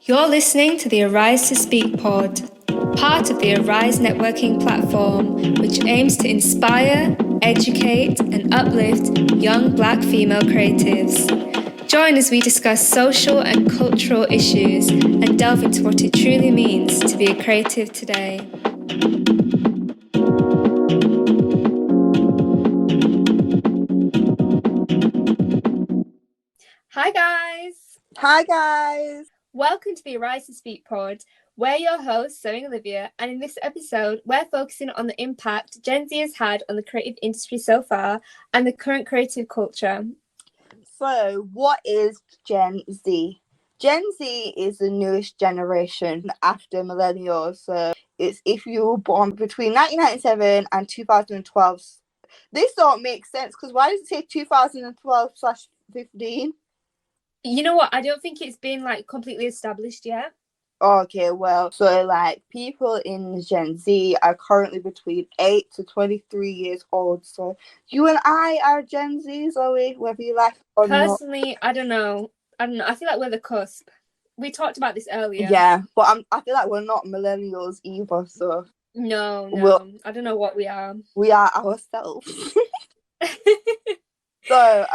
You're listening to the Arise to Speak pod, part of the Arise networking platform, which aims to inspire, educate, and uplift young Black female creatives. Join as we discuss social and cultural issues and delve into what it truly means to be a creative today. Hi guys! Hi guys! Welcome to the Arise to Speak pod. We're your hosts, Zoe and Olivia, and in this episode, we're focusing on the impact Gen Z has had on the creative industry so far and the current creative culture. So, what is Gen Z? Gen Z is the newest generation after millennials. So, it's if you were born between 1997 and 2012. This don't make sense because why does it say 2012/15? You know what? I don't think it's been completely established yet. Okay, well, so people in Gen Z are currently between 8 to 23 years old. So you and I are Gen Z, Zoe, whether you like it or not. Personally, I don't know. I feel like we're the cusp. We talked about this earlier. Yeah, but I feel like we're not millennials either. So no, I don't know what we are. We are ourselves. So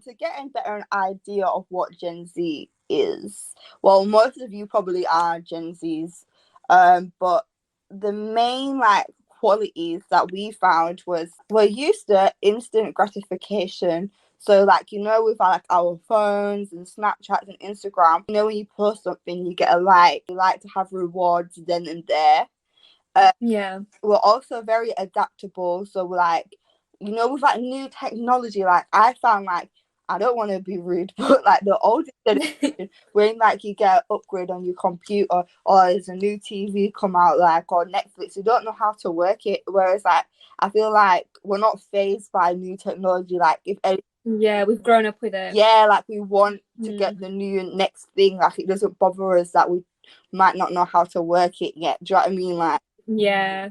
to get a better idea of what Gen Z is, well, most of you probably are Gen Zs, but the main qualities that we found was we're used to instant gratification. So with our phones and Snapchats and Instagram, when you post something, you get a like. We like to have rewards then and there. Yeah. We're also very adaptable. So with new technology, I found I don't want to be rude, but the older generation, when you get an upgrade on your computer or there's a new TV come out or Netflix, you don't know how to work it. Whereas I feel like we're not phased by new technology. Yeah, we've grown up with it. Yeah, we want to get the new next thing. It doesn't bother us that we might not know how to work it yet. Do you know what I mean? Yeah.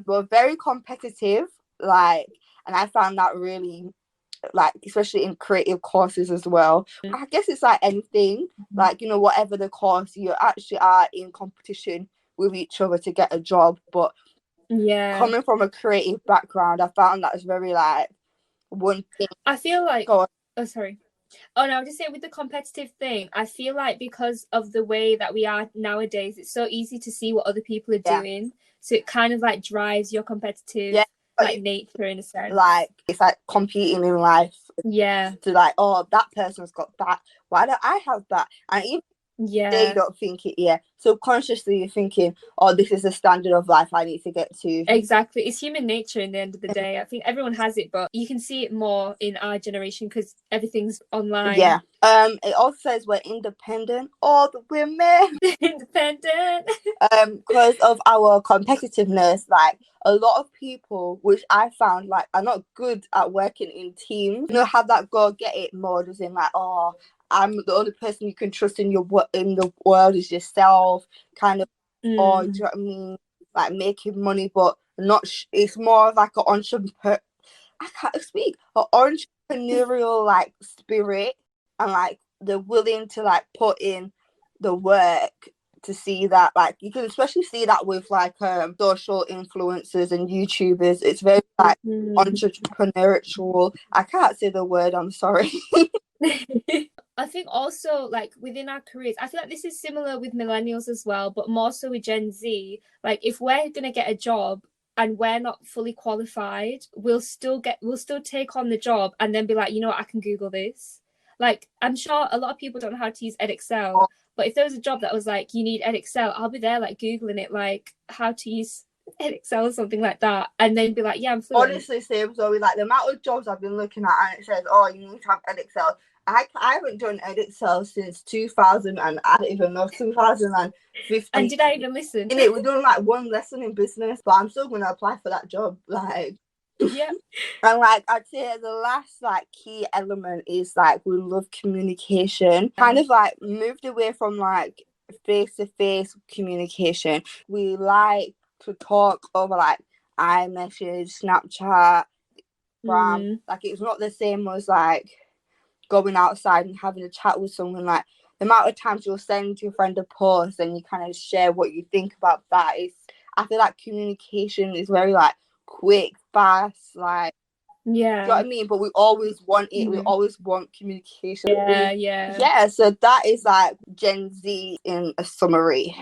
We're very competitive, and I found that really, especially in creative courses as well. I guess it's anything, whatever the course, you actually are in competition with each other to get a job. But coming from a creative background, I found that was very one thing. I feel like, oh sorry. Oh no, I'll just say with the competitive thing, I feel like because of the way that we are nowadays, it's so easy to see what other people are doing. So it kind of drives your competitive nature in a sense. It's competing in life. Yeah. To that person's got that. Why don't I have that? And even they don't think it, subconsciously you're thinking, oh, this is the standard of life I need to get to. Exactly. It's human nature in the end of the day. I think everyone has it, but you can see it more in our generation because everything's online. Yeah. It also says we're independent, all the women. Independent. Because of our competitiveness, a lot of people, which I found are not good at working in teams, have that go get it mode, as in oh, I'm the only person you can trust in the world is yourself, kind of. Or do you know what I mean? Making money, but not. It's more of an entrepreneur. I can't speak. An entrepreneurial spirit, and they're willing to put in the work to see that. You can especially see that with social influencers and YouTubers. It's very entrepreneurial. I can't say the word. I'm sorry. I think also within our careers, I feel like this is similar with millennials as well, but more so with Gen Z. If we're gonna get a job and we're not fully qualified, we'll still take on the job and then be like, you know what, I can Google this. I'm sure a lot of people don't know how to use Edexcel, but if there was a job that was you need Edexcel, I'll be there Googling it, how to use Edexcel or something like that, and then be like, yeah, I'm fluent. Honestly, same. So the amount of jobs I've been looking at, and it says, oh, you need to have Edexcel. I haven't done Edexcel since 2000, and I don't even know, 2015. And did I even listen? We're doing one lesson in business, but I'm still gonna apply for that job. Yeah. And I'd say the last key element is we love communication. Kind of moved away from face-to-face communication. We like to talk over iMessage, Snapchat, it's not the same as going outside and having a chat with someone. the amount of times you'll send your friend a post and you kind of share what you think about that. I feel like communication is very like quick, fast, like, you know what I mean? But we always want it. We always want communication. Yeah. So that is like Gen Z in a summary.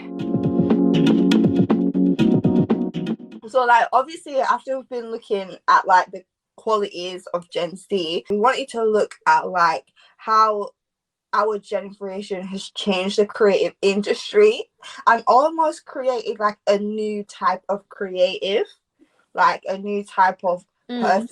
So like obviously after we've been looking at like the qualities of Gen Z, we wanted to look at like how our generation has changed the creative industry and almost created like a new type of creative, like a new type of person,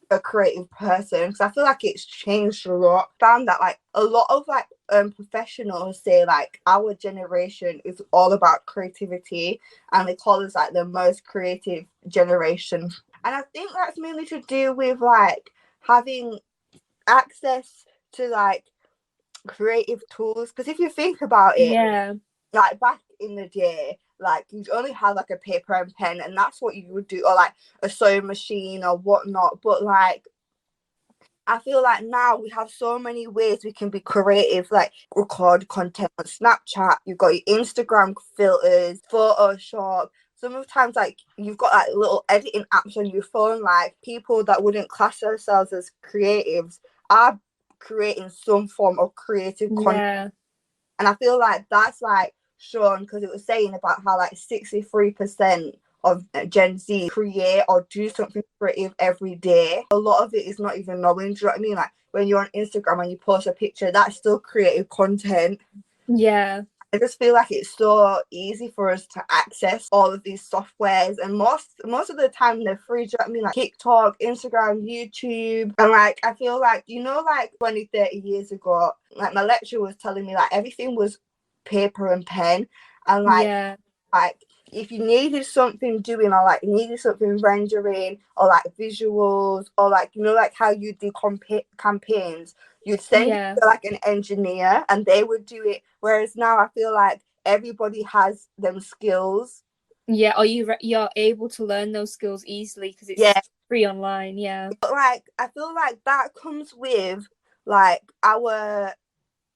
a creative person, because I feel like it's changed a lot. Found that like a lot of like professionals say like our generation is all about creativity and they call us like the most creative generation. And I think that's mainly to do with like having access to like creative tools, because if you think about it, like back in the day, like you'd only have like a paper and pen and that's what you would do, or like a sewing machine or whatnot. But like I feel like now we have so many ways we can be creative, like record content on Snapchat, you've got your Instagram filters, Photoshop. Sometimes like you've got like little editing apps on your phone. Like people that wouldn't class themselves as creatives are creating some form of creative content. And I feel like that's like shown because it was saying about how like 63% of Gen Z create or do something creative every day. A lot of it is not even knowing. Do you know what I mean? Like when you're on Instagram and you post a picture, that's still creative content. I just feel like it's so easy for us to access all of these softwares, and most of the time they're free. Do you know what I mean? Like TikTok, Instagram, YouTube. And like I feel like, you know, like 20-30 years ago, like my lecturer was telling me like everything was paper and pen, and like if you needed something doing, or like needed something rendering, or like visuals, or like, you know, like how you do campaigns, you'd send it to like an engineer and they would do it. Whereas now I feel like everybody has them skills. Or you're able to learn those skills easily because it's free online. But like I feel like that comes with like our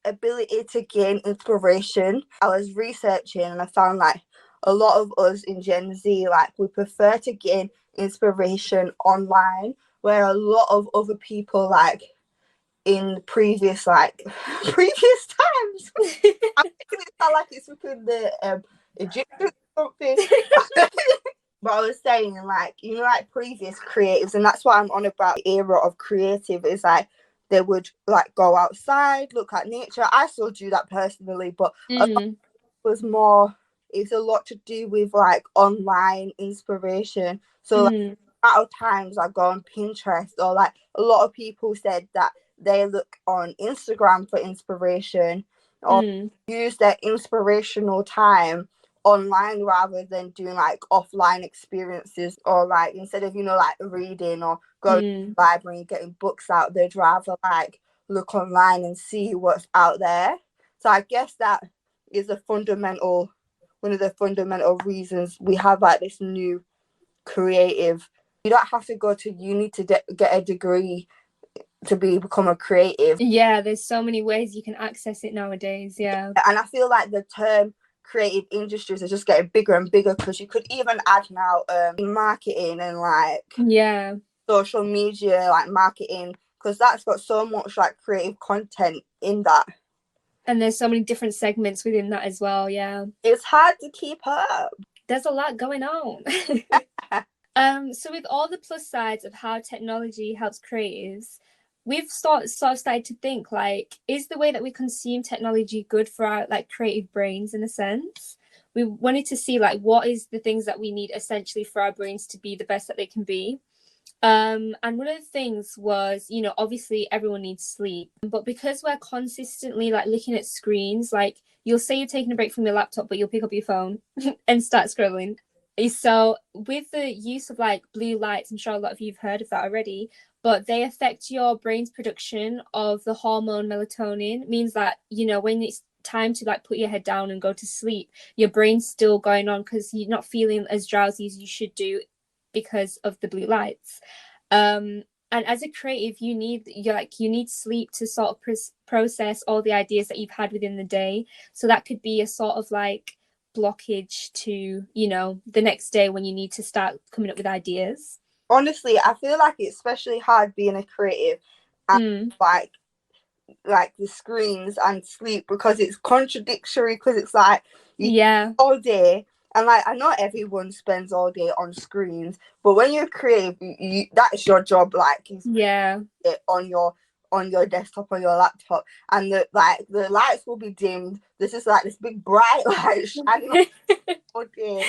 ability to gain inspiration. I was researching and I found like a lot of us in Gen Z, like we prefer to gain inspiration online, where a lot of other people like in previous times I'm making it sound like it's within the Egyptian something. But I was saying, like, you know, like previous creatives, and that's what I'm on about. The era of creative is like they would like go outside, look at nature. I still do that personally, but a lot was more. It's a lot to do with like online inspiration. So like, amount of times I go on Pinterest, or like a lot of people said that they look on Instagram for inspiration, or use their inspirational time online rather than doing like offline experiences, or like instead of, you know, like reading or going to the library and getting books out, they'd rather like look online and see what's out there. So I guess that is one of the fundamental reasons we have like this new creative. You don't have to go to uni to get a degree to become a creative. There's so many ways you can access it nowadays. And I feel like the term creative industries are just getting bigger and bigger, because you could even add now marketing and like social media, like marketing, because that's got so much like creative content in that. And there's so many different segments within that as well. It's hard to keep up. There's a lot going on. So with all the plus sides of how technology helps creatives, we've started to think like, is the way that we consume technology good for our like creative brains in a sense? We wanted to see like what is the things that we need essentially for our brains to be the best that they can be. And one of the things was, you know, obviously everyone needs sleep, but because we're consistently like looking at screens, like you'll say you're taking a break from your laptop, but you'll pick up your phone and start scrolling. So with the use of like blue lights, I'm sure a lot of you have heard of that already, but they affect your brain's production of the hormone melatonin. Means that, you know, when it's time to like put your head down and go to sleep, your brain's still going on because you're not feeling as drowsy as you should do because of the blue lights. And And as a creative, you need sleep to sort of process all the ideas that you've had within the day. So that could be a sort of like blockage to, the next day when you need to start coming up with ideas. Honestly, I feel like it's especially hard being a creative and like the screens and sleep, because it's contradictory, because it's like all day, and like I know everyone spends all day on screens, but when you're creative, that's your job, like it on your desktop or your laptop, and the lights will be dimmed. This is like this big bright light shining all day.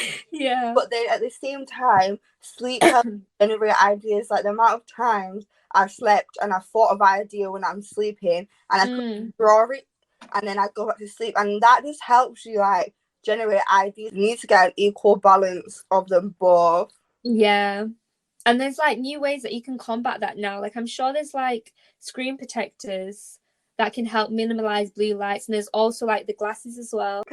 But then at the same time, sleep helps generate ideas. Like the amount of times I've slept and I've thought of an idea when I'm sleeping, and I could draw it, and then I go back to sleep, and that just helps you like generate ideas. You need to get an equal balance of them both. Yeah. And there's like new ways that you can combat that now. Like I'm sure there's like screen protectors that can help minimize blue lights, and there's also like the glasses as well.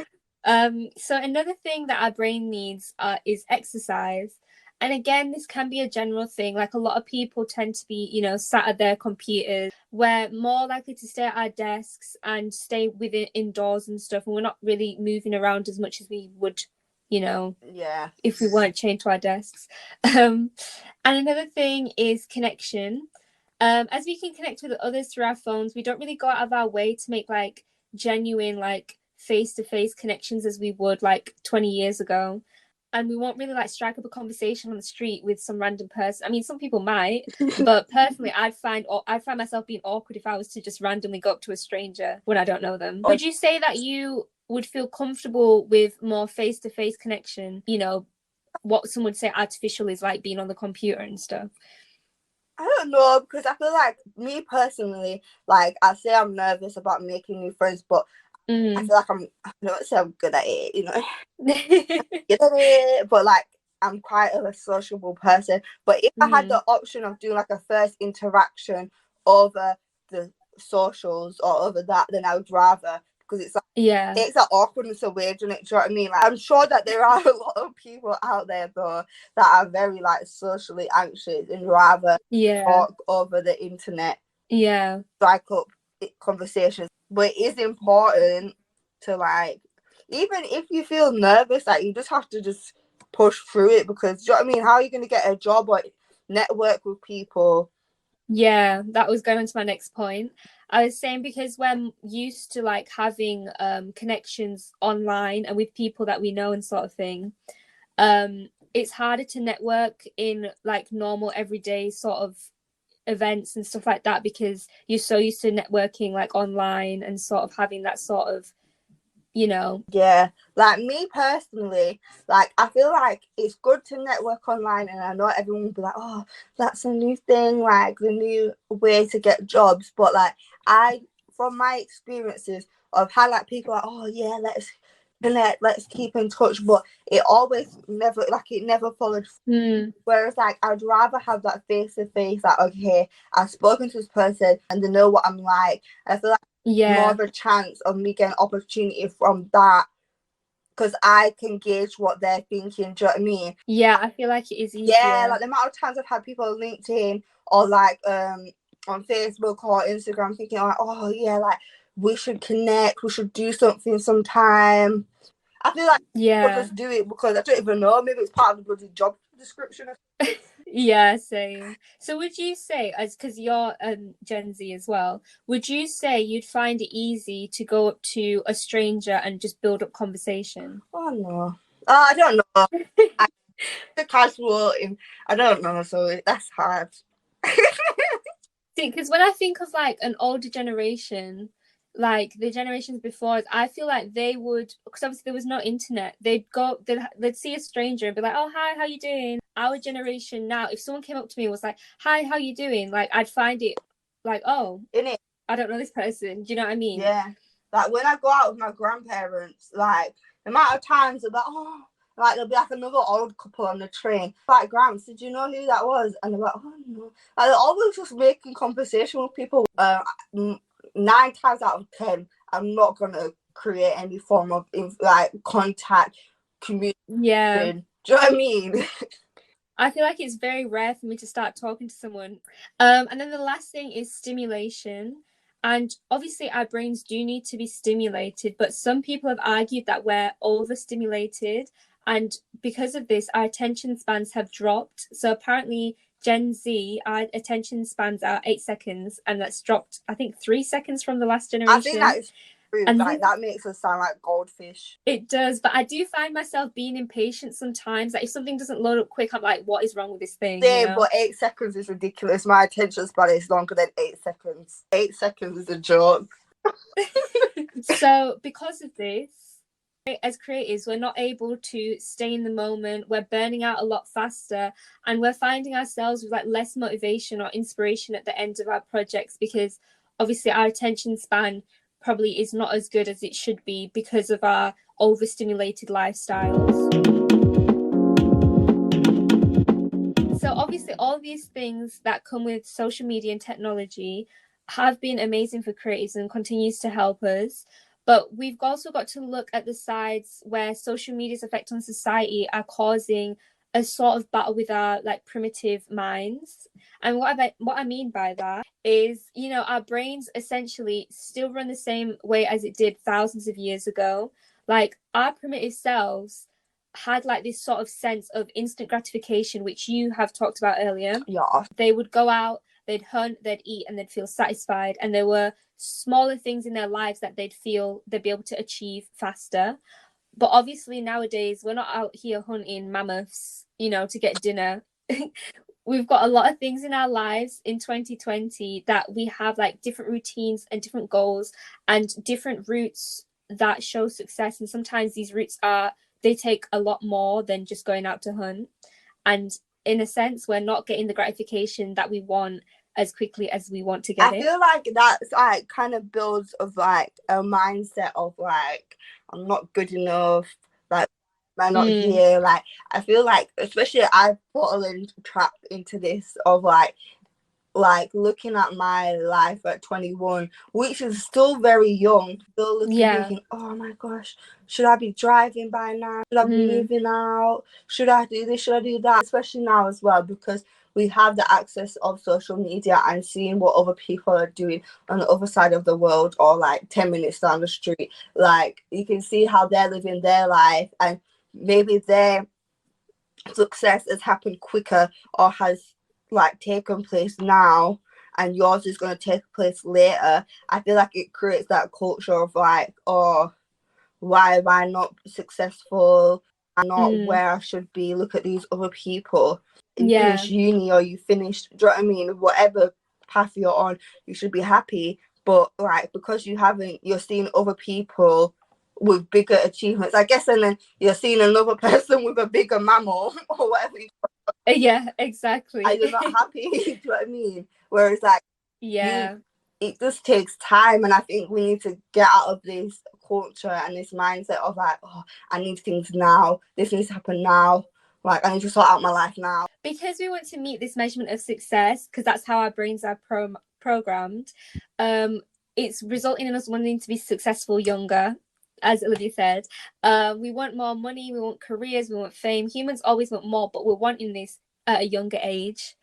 So another thing that our brain needs is exercise. And again, this can be a general thing. Like a lot of people tend to be, sat at their computers. We're more likely to stay at our desks and stay within indoors and stuff. And we're not really moving around as much as we would, if we weren't chained to our desks. And another thing is connection. As we can connect with others through our phones, we don't really go out of our way to make like genuine, like face-to-face connections as we would like 20 years ago. And we won't really like strike up a conversation on the street with some random person. I mean, some people might, but personally, I'd find myself being awkward if I was to just randomly go up to a stranger when I don't know them. Would you say that you would feel comfortable with more face-to-face connection? What some would say artificial is like being on the computer and stuff. I don't know, because I feel like me personally, like I say I'm nervous about making new friends, but I feel like I don't say I'm good at it, good at it, but like I'm quite a sociable person. But if I had the option of doing like a first interaction over the socials or over that, then I would rather, because it's like takes that awkwardness away, do you know what I mean? Like I'm sure that there are a lot of people out there though that are very like socially anxious and rather talk over the internet, strike up conversations. But it is important to like, even if you feel nervous, like you just have to just push through it, because do you know what I mean? How are you going to get a job or network with people? Yeah, that was going on to my next point. I was saying, because we're used to like having connections online and with people that we know and sort of thing, it's harder to network in like normal everyday sort of events and stuff like that, because you're so used to networking like online and sort of having that sort of, Yeah, like me personally, like I feel like it's good to network online, and I know everyone will be like, oh, that's a new thing, like the new way to get jobs. But like from my experiences, I've had like people like, oh yeah, let's connect, let's keep in touch, but it never followed. Whereas like I'd rather have that face to face, like okay, I've spoken to this person and they know what I'm like. I feel like more of a chance of me getting opportunity from that, because I can gauge what they're thinking. Do you know what I mean? Yeah, I feel like it is easier. Yeah, like the amount of times I've had people on LinkedIn or like on Facebook or Instagram thinking like, oh yeah, like we should connect, we should do something sometime. I feel like people just do it because I don't even know, maybe it's part of the bloody job description. Yeah, same. So would you say, as because you're Gen Z as well, would you say you'd find it easy to go up to a stranger and just build up conversation? Oh no, I don't know. The casual, I don't know, so that's hard. See, because when I think of like an older generation, like the generations before us, I feel like they would, because obviously there was no internet, they'd see a stranger and be like, oh hi, how you doing? Our generation now, if someone came up to me and was like, hi, how you doing? Like I'd find it like, oh, innit? I don't know this person. Do you know what I mean? Yeah, like when I go out with my grandparents, like the amount of times they're like, oh, like there'll be like another old couple on the train. Like, Gramps, did you know who that was? And they're like, oh no. Like they're always just making conversation with people. 9 times out of 10, I'm not gonna create any form of like contact, communication. Yeah. Do you know what I mean? I feel like it's very rare for me to start talking to someone. And then the last thing is stimulation. And obviously, our brains do need to be stimulated, but some people have argued that we're overstimulated. And because of this, our attention spans have dropped. So apparently, Gen Z, our attention spans are 8 seconds, and that's dropped, I think, 3 seconds from the last I think that generation. is true. And Like that makes us sound like goldfish. it does, but I do find myself being impatient sometimes. Like if something doesn't load up quick, I'm like, what is wrong with this thing? Same, You know? but 8 seconds is ridiculous. My attention span is longer than 8 seconds. 8 seconds is a joke. So because of this, as creators, we're not able to stay in the moment. We're burning out a lot faster, and we're finding ourselves with like less motivation or inspiration at the end of our projects, because obviously our attention span probably is not as good as it should be because of our overstimulated lifestyles. So obviously all these things that come with social media and technology have been amazing for creators and continues to help us. But we've also got to look at the sides where social media's effect on society are causing a sort of battle with our like primitive minds. And what I mean by that is, you know, our brains essentially still run the same way as it did thousands of years ago. Like our primitive selves had like this sort of sense of instant gratification, which you have talked about earlier. Yeah. They would go out, they'd hunt, they'd eat, and they'd feel satisfied. And there were smaller things in their lives that they'd be able to achieve faster. But obviously nowadays we're not out here hunting mammoths, you know, to get dinner. We've got a lot of things in our lives in 2020 that we have like different routines and different goals and different routes that show success. And sometimes these routes they take a lot more than just going out to hunt. And in a sense, we're not getting the gratification that we want as quickly as we want to get it. I feel like that's like kind of builds of like a mindset of like I'm not good enough, like I'm not here. Like I feel like especially I've fallen trapped into this of like looking at my life at 21, which is still very young, still looking thinking, oh my gosh, should I be driving by now? Should I be moving out? Should I do this? Should I do that? Especially now as well, because we have the access of social media and seeing what other people are doing on the other side of the world or like 10 minutes down the street. Like you can see how they're living their life and maybe their success has happened quicker or has like taken place now and yours is going to take place later. I feel like it creates that culture of like, oh, why am I not successful? I'm not where I should be. Look at these other people. You finish uni or you finish, do you know what I mean? Whatever path you're on, you should be happy. But like because you haven't, you're seeing other people with bigger achievements, I guess, and then you're seeing another person with a bigger mammal or whatever. Yeah, exactly. And you're not happy. Do you know what I mean? Whereas like it just takes time, and I think we need to get out of this culture and this mindset of like, oh, I need things now. This needs to happen now. Like I need to sort out my life now. Because we want to meet this measurement of success, because that's how our brains are programmed. It's resulting in us wanting to be successful younger. As Olivia said, we want more money, we want careers, we want fame. Humans always want more, but we're wanting this at a younger age.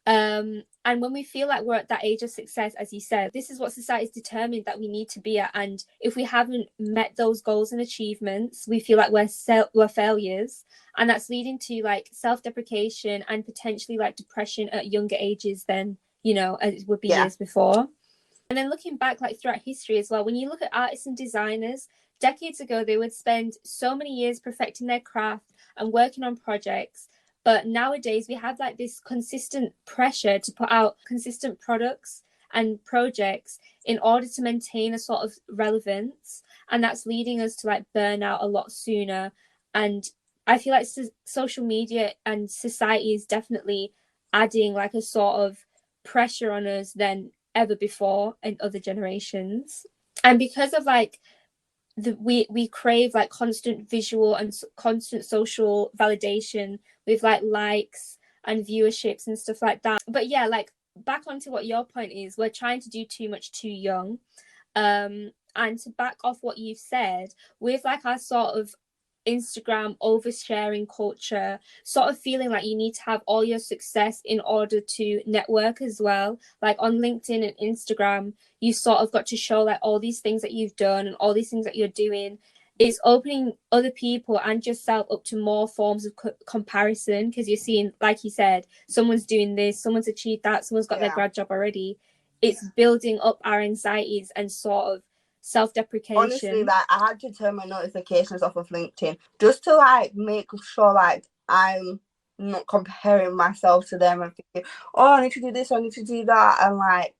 And when we feel like we're at that age of success, as you said, this is what society's determined that we need to be at. And if we haven't met those goals and achievements, we feel like we're failures. And that's leading to like self-deprecation and potentially like depression at younger ages than, you know, as it would be years before. And then looking back like throughout history as well, when you look at artists and designers, decades ago, they would spend so many years perfecting their craft and working on projects. But nowadays, we have like this consistent pressure to put out consistent products and projects in order to maintain a sort of relevance. And that's leading us to like burn out a lot sooner. And I feel like social media and society is definitely adding like a sort of pressure on us than ever before in other generations. And because of like we crave like constant visual and constant social validation with like likes and viewerships and stuff like that. But yeah, like back onto what your point is, we're trying to do too much too young. And to back off what you've said, with like our sort of Instagram oversharing culture, sort of feeling like you need to have all your success in order to network as well. Like on LinkedIn and Instagram, you sort of got to show like all these things that you've done and all these things that you're doing. It's opening other people and yourself up to more forms of comparison, because you're seeing, like you said, someone's doing this, someone's achieved that, someone's got their grad job already. It's building up our anxieties and sort of self-deprecation. Honestly, like I had to turn my notifications off of LinkedIn just to like make sure like I'm not comparing myself to them and thinking, oh, I need to do this, I need to do that, and like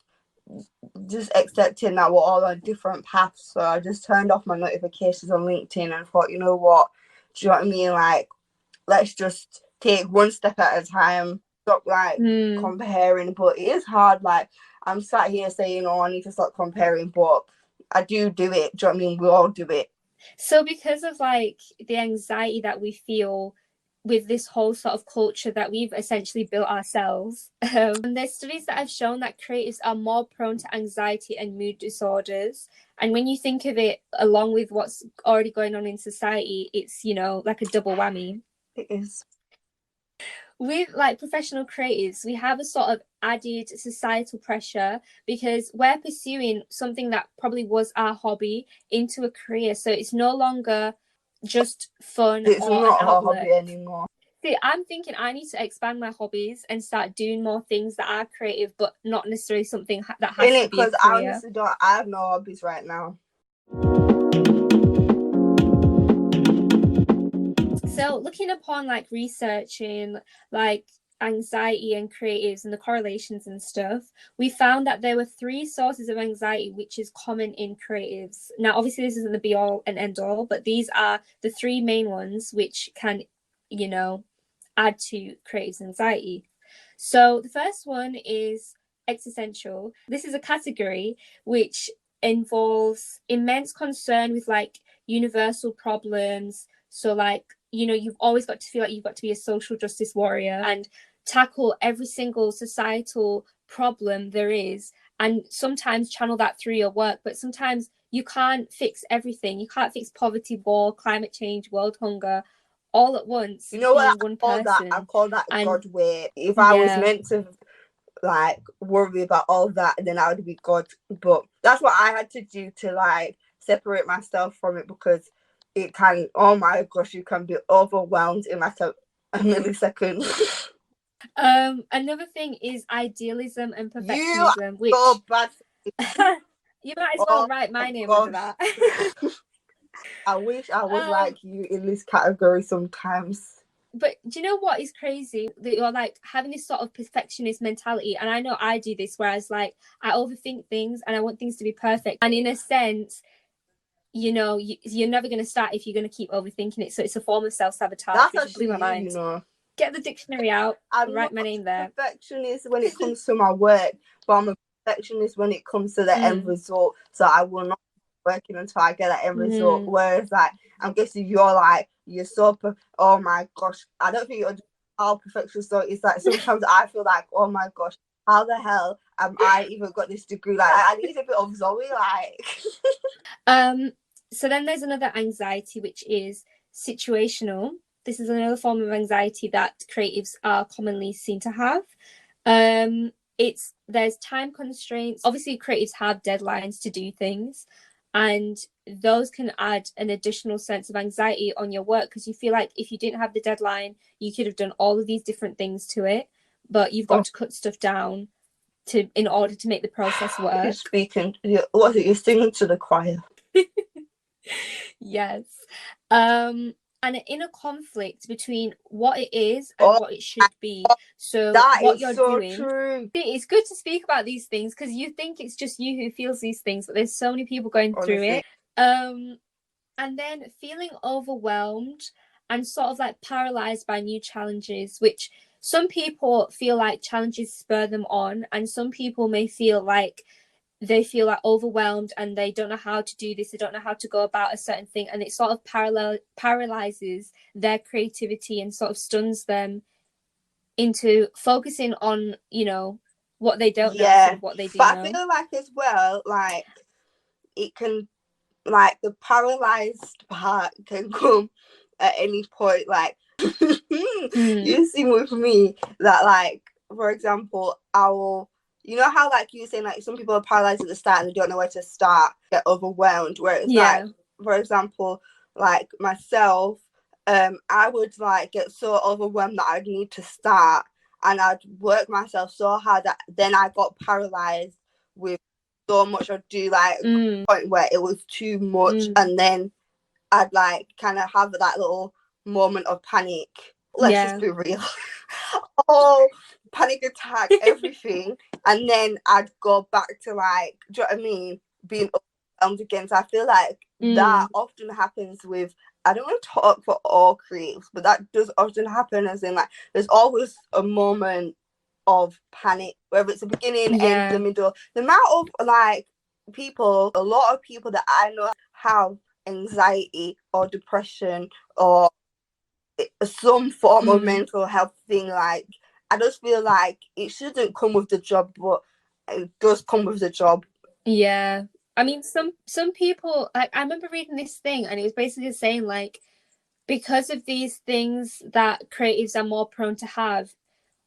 just accepting that we're all on different paths. So I just turned off my notifications on LinkedIn and thought, you know what, do you know what I mean? Like, let's just take one step at a time, stop like comparing. But it is hard. Like, I'm sat here saying, oh, I need to stop comparing, but I do it. Do you know what I mean? We all do it. So because of like the anxiety that we feel with this whole sort of culture that we've essentially built ourselves, there's studies that have shown that creatives are more prone to anxiety and mood disorders. And when you think of it along with what's already going on in society, it's, you know, like a double whammy. It is. With like professional creatives, we have a sort of added societal pressure because we're pursuing something that probably was our hobby into a career. So it's no longer just fun. It's not our hobby anymore. See, I'm thinking I need to expand my hobbies and start doing more things that are creative, but not necessarily something that has to be a career. Because I honestly I have no hobbies right now. So looking upon like researching like anxiety and creatives and the correlations and stuff, we found that there were 3 sources of anxiety which is common in creatives. Now obviously this isn't the be all and end all, but these are the 3 main ones which can, you know, add to creatives' anxiety. So the first one is existential. This is a category which involves immense concern with like universal problems. So like, you know, you've always got to feel like you've got to be a social justice warrior and tackle every single societal problem there is, and sometimes channel that through your work. But sometimes you can't fix everything. You can't fix poverty, war, climate change, world hunger all at once. You know what I call that God way. If I was meant to like worry about all that, then I would be God. But that's what I had to do to like separate myself from it, because it can, oh my gosh, you can be overwhelmed in like a millisecond. Another thing is idealism and perfectionism, which so bad. You might as well write my name under that. I wish I was like you in this category sometimes. But do you know what is crazy? That you're like having this sort of perfectionist mentality, and I know I do this, whereas like I overthink things and I want things to be perfect. And in a sense, you know, you're never going to start if you're going to keep overthinking it. So it's a form of self-sabotage, which blew my mind. You know. Get the dictionary out, write my name there. I'm a perfectionist when it comes to my work, but I'm a perfectionist when it comes to the end result. So I will not be working until I get that end result. Whereas like, I'm guessing you're so, oh my gosh, I don't think you're all perfectionist. So it's like, sometimes I feel like, oh my gosh, how the hell am I even got this degree? Like, I need a bit of Zoe, like. So then there's another anxiety, which is situational. This is another form of anxiety that creatives are commonly seen to have. There's time constraints. Obviously, creatives have deadlines to do things, and those can add an additional sense of anxiety on your work, because you feel like if you didn't have the deadline, you could have done all of these different things to it, but you've got to cut stuff down in order to make the process work. You're speaking. You're singing to the choir. Yes. And an inner conflict between what it is and what it should be. So what you're doing. True. It's good to speak about these things because you think it's just you who feels these things, but there's so many people going through it. And then feeling overwhelmed and sort of like paralyzed by new challenges, which some people feel like challenges spur them on, and some people may feel like they feel like overwhelmed and they don't know how to do this, they don't know how to go about a certain thing, and it sort of paralyzes their creativity and sort of stuns them into focusing on, you know, what they don't know instead of what they do know. I feel like as well, like it can, like the paralyzed part can come at any point, like Mm. you see with me that, like, for example, I will, you know how like you were saying, like some people are paralyzed at the start and they don't know where to start, get overwhelmed, where it's like, for example, like myself, I would like get so overwhelmed that I'd need to start, and I'd work myself so hard that then I got paralyzed with so much I'd do, like a point where it was too much, and then I'd like kind of have that little moment of panic. Let's just be real. Oh, panic attack, everything. And then I'd go back to like, do you know what I mean? Being overwhelmed again. So I feel like that often happens with, I don't want to talk for all creatives, but that does often happen, as in like there's always a moment of panic, whether it's the beginning, end, the middle. The amount of like people, a lot of people that I know have anxiety or depression or some form of mental health thing, like I just feel like it shouldn't come with the job, but it does come with the job. Yeah. I mean, some people, like, I remember reading this thing and it was basically saying like, because of these things that creatives are more prone to have,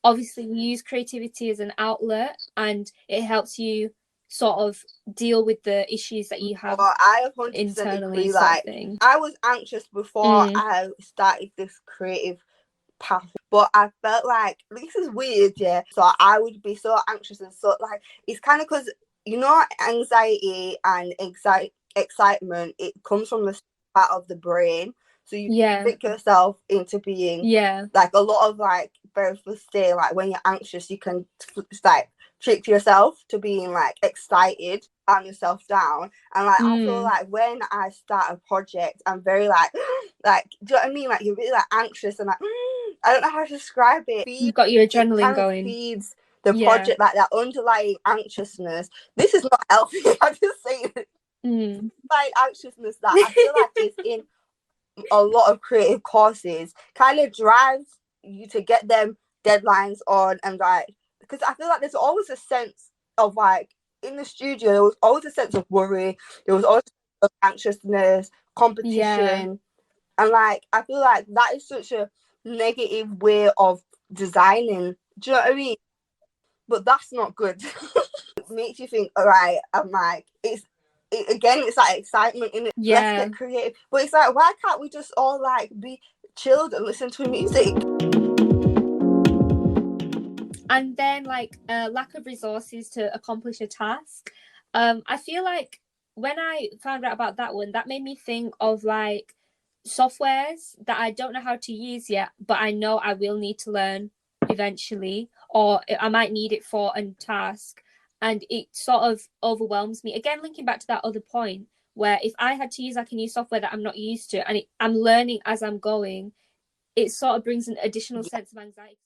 obviously you use creativity as an outlet and it helps you sort of deal with the issues that you have I 100% internally, agree. sort Like, of thing. I was anxious before I started this creative path, but I felt like this is weird, yeah. So I would be so anxious and so like, it's kind of because, you know, anxiety and excitement, it comes from the part of the brain. So you trick yourself into being like, a lot of like therapists say like when you're anxious you can like trick yourself to being like excited, calm yourself down. And like I feel like when I start a project I'm very like like, do you know what I mean, like you're really like anxious and like I don't know how to describe it. You've got your adrenaline kind going. Of feeds the project, like that underlying anxiousness. This is not healthy. I'm just saying it. Like anxiousness that I feel like is in a lot of creative courses kind of drives you to get them deadlines on, and like, because I feel like there's always a sense of like in the studio there was always a sense of worry, there was always a sense of anxiousness, competition, and like I feel like that is such a negative way of designing. Do you know what I mean? But that's not good. It makes you think, all right, I'm like, again, it's like excitement in it. Let's get creative. But it's like, why can't we just all like be chilled and listen to music? And then like lack of resources to accomplish a task. I feel like when I found out about that one, that made me think of like softwares that I don't know how to use yet, but I know I will need to learn eventually, or I might need it for a task, and it sort of overwhelms me. Again, linking back to that other point, where if I had to use like a new software that I'm not used to and I'm learning as I'm going, it sort of brings an additional sense of anxiety.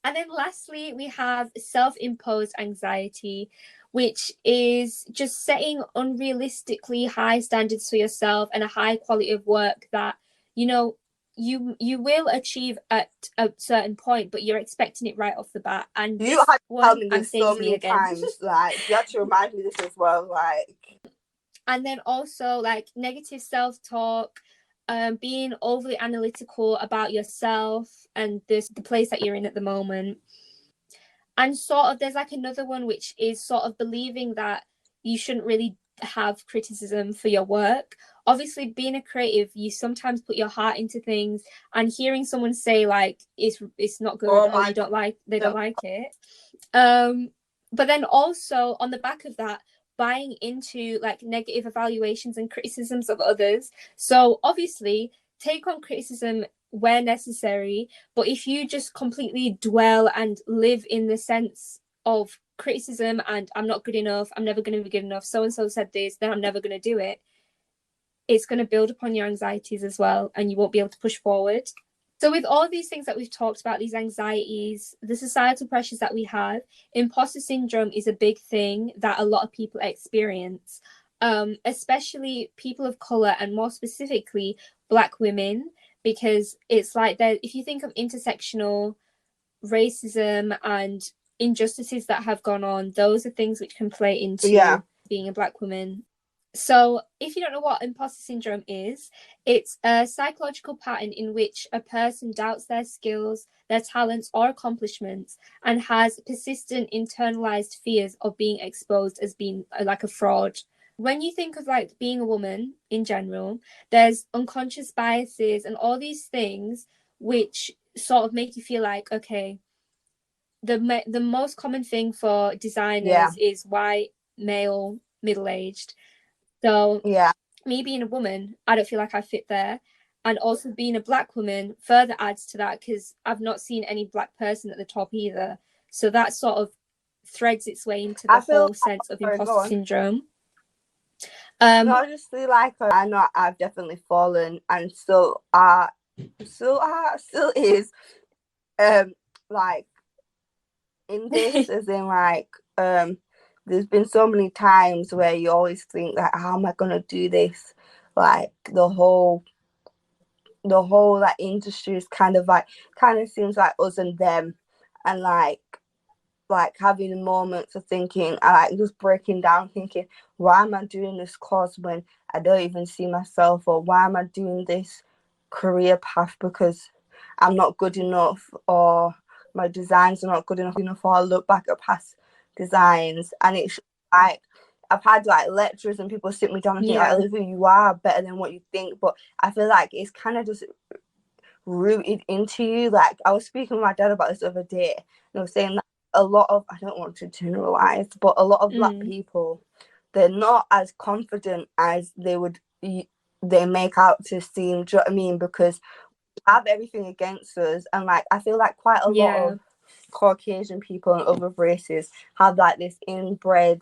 And then lastly, we have self-imposed anxiety, which is just setting unrealistically high standards for yourself and a high quality of work that, you know, you will achieve at a certain point, but you're expecting it right off the bat. And you had to tell me this so many times. Like, you had to remind me this as well. Like, and then also like negative self-talk, being overly analytical about yourself and the place that you're in at the moment. And sort of there's like another one which is sort of believing that you shouldn't really have criticism for your work. Obviously, being a creative, you sometimes put your heart into things, and hearing someone say like it's not good, or you don't like, they don't like it. But then also on the back of that, buying into like negative evaluations and criticisms of others. So obviously take on criticism where necessary, but if you just completely dwell and live in the sense of criticism and I'm not good enough, I'm never going to be good enough, so and so said this, then I'm never going to do it, it's going to build upon your anxieties as well, and you won't be able to push forward. So with all these things that we've talked about, these anxieties, the societal pressures that we have, imposter syndrome is a big thing that a lot of people experience, especially people of color, and more specifically Black women, because it's like that. If you think of intersectional racism and injustices that have gone on, those are things which can play into being a Black woman. So, if you don't know what imposter syndrome is, it's a psychological pattern in which a person doubts their skills, their talents, or accomplishments and has persistent internalized fears of being exposed as being like a fraud. When you think of like being a woman in general, there's unconscious biases and all these things which sort of make you feel like, okay, the most common thing for designers is white, male, middle-aged. So me being a woman, I don't feel like I fit there. And also being a black woman further adds to that because I've not seen any black person at the top either. So that sort of threads its way into the whole sense of imposter syndrome. No, I just feel like I know I've definitely fallen and still is like in this as in like there's been so many times where you always think like, how am I gonna do this? Like the whole like industry is kind of seems like us and them, and like having moments of thinking, I like just breaking down, thinking, why am I doing this course when I don't even see myself, or why am I doing this career path because I'm not good enough, or my designs are not good enough, or I look back at past designs and it's like I've had like lecturers and people sit me down and think like, Olivia, you are better than what you think, but I feel like it's kind of just rooted into you. Like I was speaking with my dad about this the other day, and I was saying that a lot of, I don't want to generalize, but a lot of black people, they're not as confident as they make out to seem. Do you know what I mean? Because we have everything against us, and like I feel like quite a lot of Caucasian people and other races have like this inbred,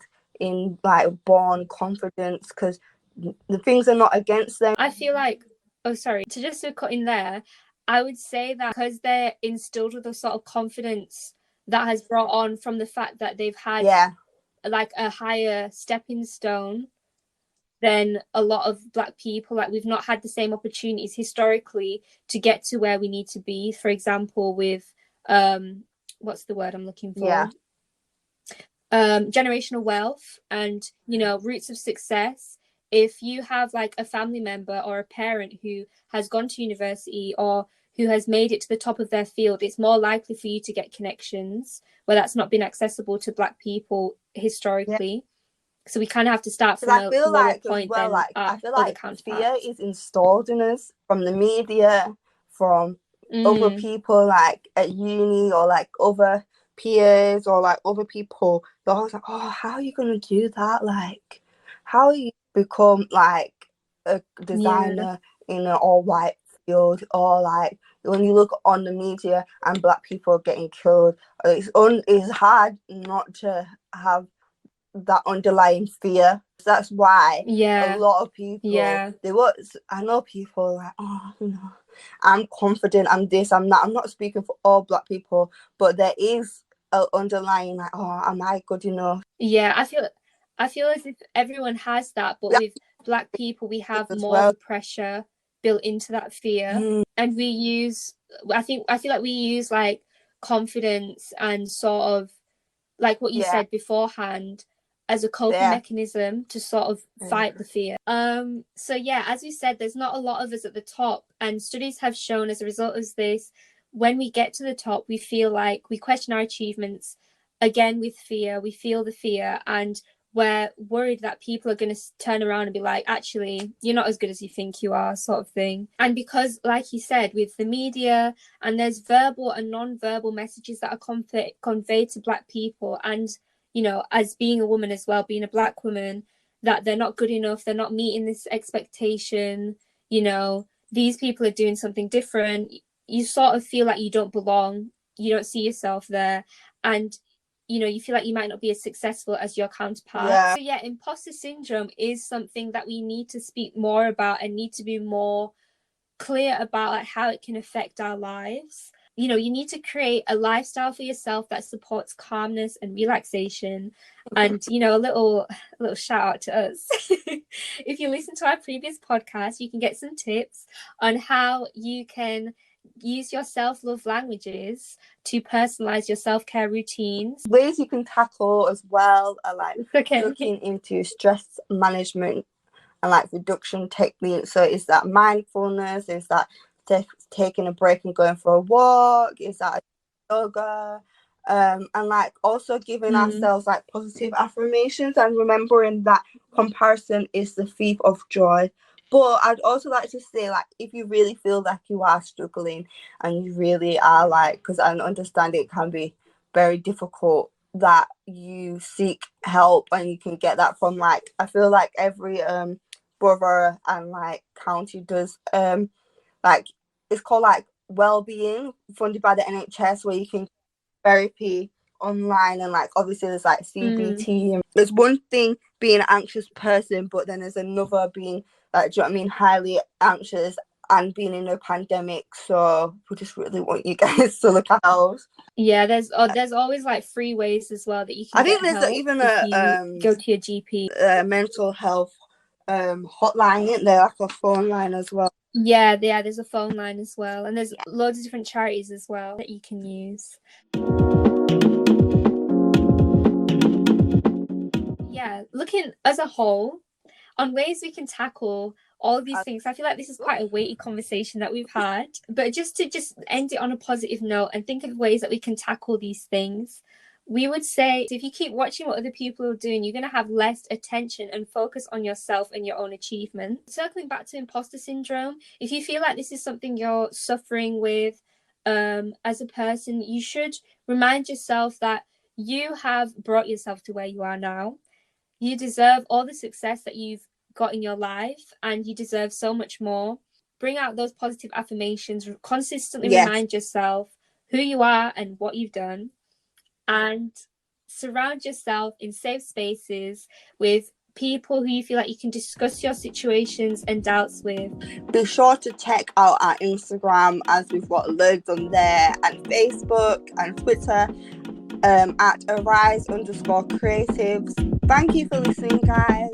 born confidence because the things are not against them. I feel like, to cut in there, I would say that because they're instilled with a sort of confidence that has brought on from the fact that they've had like a higher stepping stone than a lot of black people. Like we've not had the same opportunities historically to get to where we need to be. For example, with what's the word I'm looking for? Generational wealth and, you know, roots of success. If you have like a family member or a parent who has gone to university or who has made it to the top of their field, it's more likely for you to get connections where that's not been accessible to black people historically. So we kind of have to start from a lower point than I feel like fear is installed in us from the media, from other people like at uni or like other peers or like other people. They're always like, oh, how are you gonna do that? Like, how are you become like a designer in an all white field? Or like when you look on the media and black people are getting killed, it's hard not to have that underlying fear. That's why a lot of people I know people like, oh, you know, I'm confident, I'm this, I'm that. I'm not speaking for all black people, but there is an underlying like, oh, am I good enough? I feel as if everyone has that, but with black people we have more of a pressure built into that fear. And we use I feel like we use like confidence and sort of like what you said beforehand as a coping mechanism to sort of fight the fear. So yeah, as we said, there's not a lot of us at the top, and studies have shown as a result of this, when we get to the top, we feel like we question our achievements again with fear. We feel the fear, and we're worried that people are going to turn around and be like, actually, you're not as good as you think you are, sort of thing. And because, like you said, with the media, and there's verbal and non-verbal messages that are conveyed to black people, and, you know, as being a woman as well, being a black woman, that they're not good enough, they're not meeting this expectation, you know, these people are doing something different. You sort of feel like you don't belong, you don't see yourself there, and you know, you feel like you might not be as successful as your counterpart. So yeah, imposter syndrome is something that we need to speak more about and need to be more clear about, like how it can affect our lives. You know, you need to create a lifestyle for yourself that supports calmness and relaxation. And, you know, a little shout out to us. If you listen to our previous podcast, you can get some tips on how you can use your self-love languages to personalize your self-care routines. Ways you can tackle as well are like looking into stress management and like reduction techniques. So is that mindfulness? Is that taking a break and going for a walk? Is that yoga? And like also giving ourselves like positive affirmations and remembering that comparison is the thief of joy. But I'd also like to say, like, if you really feel like you are struggling and you really are like, because I understand it can be very difficult, that you seek help, and you can get that from like, I feel like every borough and like county does like, it's called like well-being, funded by the NHS, where you can therapy online, and like obviously there's like CBT. And there's one thing being an anxious person, but then there's another being like, do you know what I mean, highly anxious and being in a pandemic. So we just really want you guys to look at those. Yeah, there's always like free ways as well that you can I think get there's help even if you go to your GP. Mental health hotline, isn't there, like a phone line as well? Yeah, there's a phone line as well, and there's loads of different charities as well that you can use. Yeah, looking as a whole on ways we can tackle all of these things. I feel like this is quite a weighty conversation that we've had, but just to end it on a positive note and think of ways that we can tackle these things, we would say if you keep watching what other people are doing, you're going to have less attention and focus on yourself and your own achievements. Circling back to imposter syndrome, if you feel like this is something you're suffering with as a person, you should remind yourself that you have brought yourself to where you are now. You deserve all the success that you've got in your life, and you deserve so much more. Bring out those positive affirmations, consistently remind yourself who you are and what you've done, and surround yourself in safe spaces with people who you feel like you can discuss your situations and doubts with. Be sure to check out our Instagram, as we've got loads on there, and Facebook and Twitter at arise_creatives. Thank you for listening, guys.